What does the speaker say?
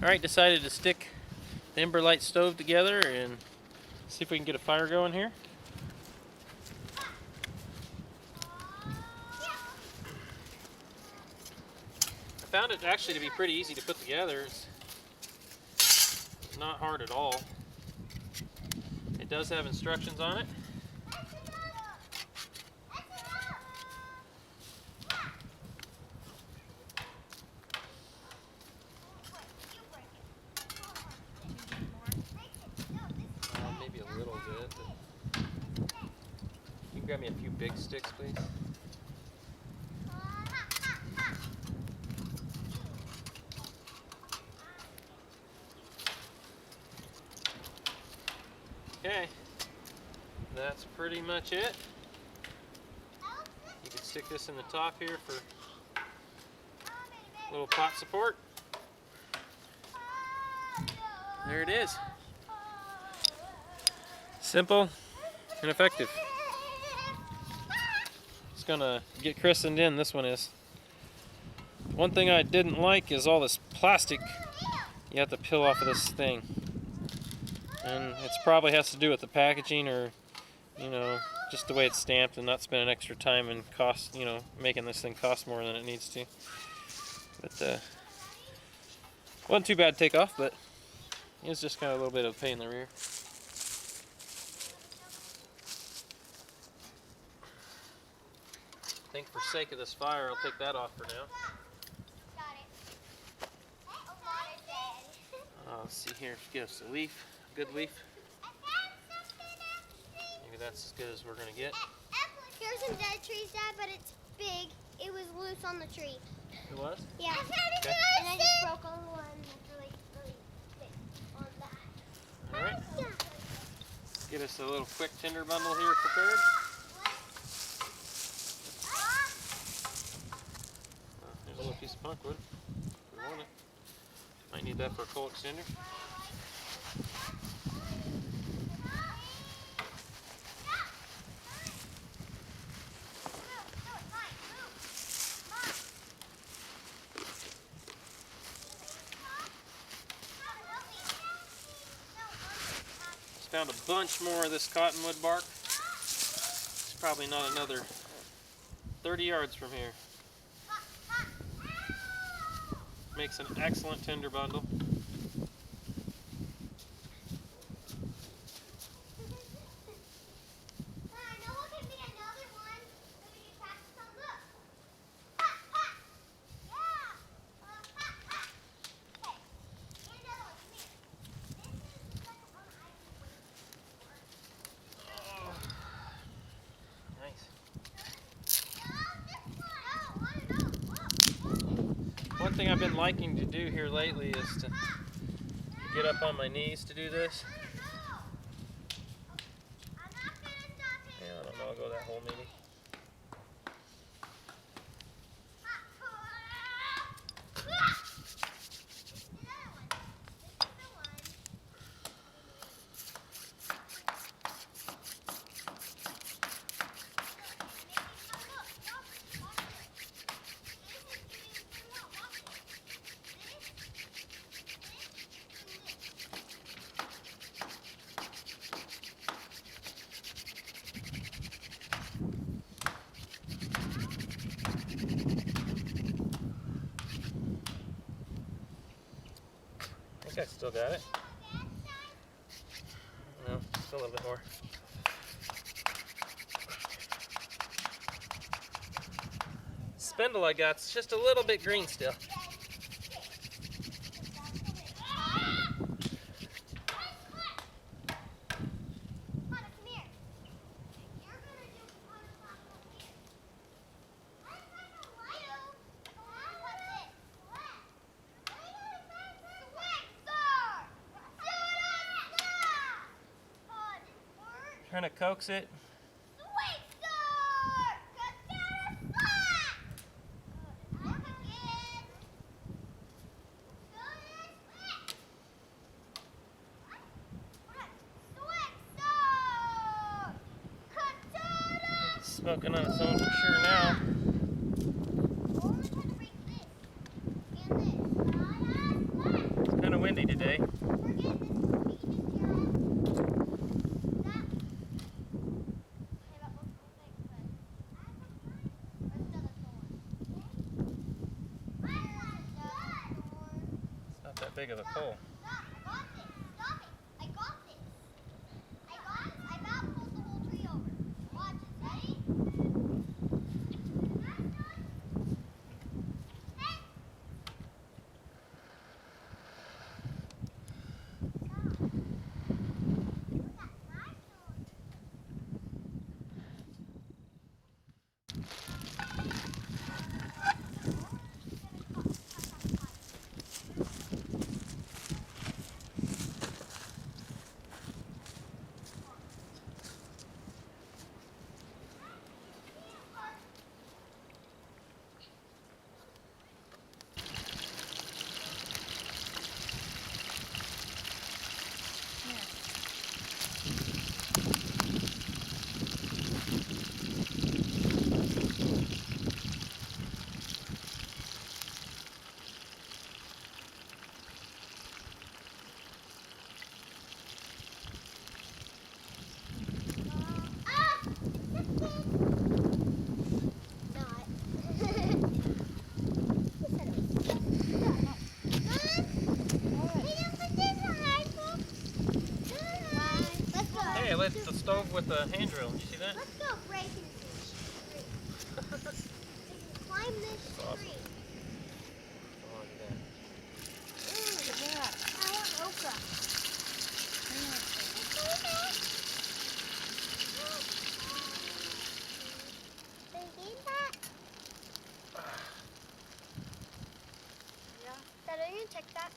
Alright, decided to stick the Emberlit stove together and see if we can get a fire going here. I found it actually to be pretty easy to put together. It's not hard at all. It does have instructions on it. Maybe a little bit. But you can grab me a few big sticks, please. Okay, that's pretty much it. You can stick this in the top here for a little pot support. There it is. Simple and effective. It's gonna get christened in, this one is. One thing I didn't like is all this plastic you have to peel off of this thing. And it probably has to do with the packaging, or, you know, just the way it's stamped, and not spending extra time and cost, you know, making this thing cost more than it needs to. But wasn't too bad to take off, but it was just kind of a little bit of a pain in the rear. I think for sake of this fire, I'll take that off for now. Let's see here, give us a leaf, a good leaf. Maybe that's as good as we're gonna get. Here's some dead trees, Dad, but it's big. It was loose on the tree. It was? Yeah. Okay. And I just broke all the one that's really big on that. Alright. Get us a little quick tinder bundle here prepared. There's a little piece of punkwood if we want it. Might need that for a coal extender. Just found a bunch more of this cottonwood bark. It's probably not another 30 yards from here. Makes an excellent tinder bundle. One thing I've been liking to do here lately is to get up on my knees to do this. Yeah, I don't know, I'll go that hole maybe. I still got it. No, just a little bit more. Spindle I got's just a little bit green still. Trying to coax it. It's smoking on its own for sure now. It's kind of that big of a pole. Stop! I got this! Stop it! I got this! I got this! I about pulled the whole tree over. Watch it, ready? Hey, I lit the stove with a hand drill. You see that? Let's go break into this tree. Climb this tree. Oh, look at that. Ooh, look at that. I want okra. Did you eat that? Yeah. Dad, are you gonna check that?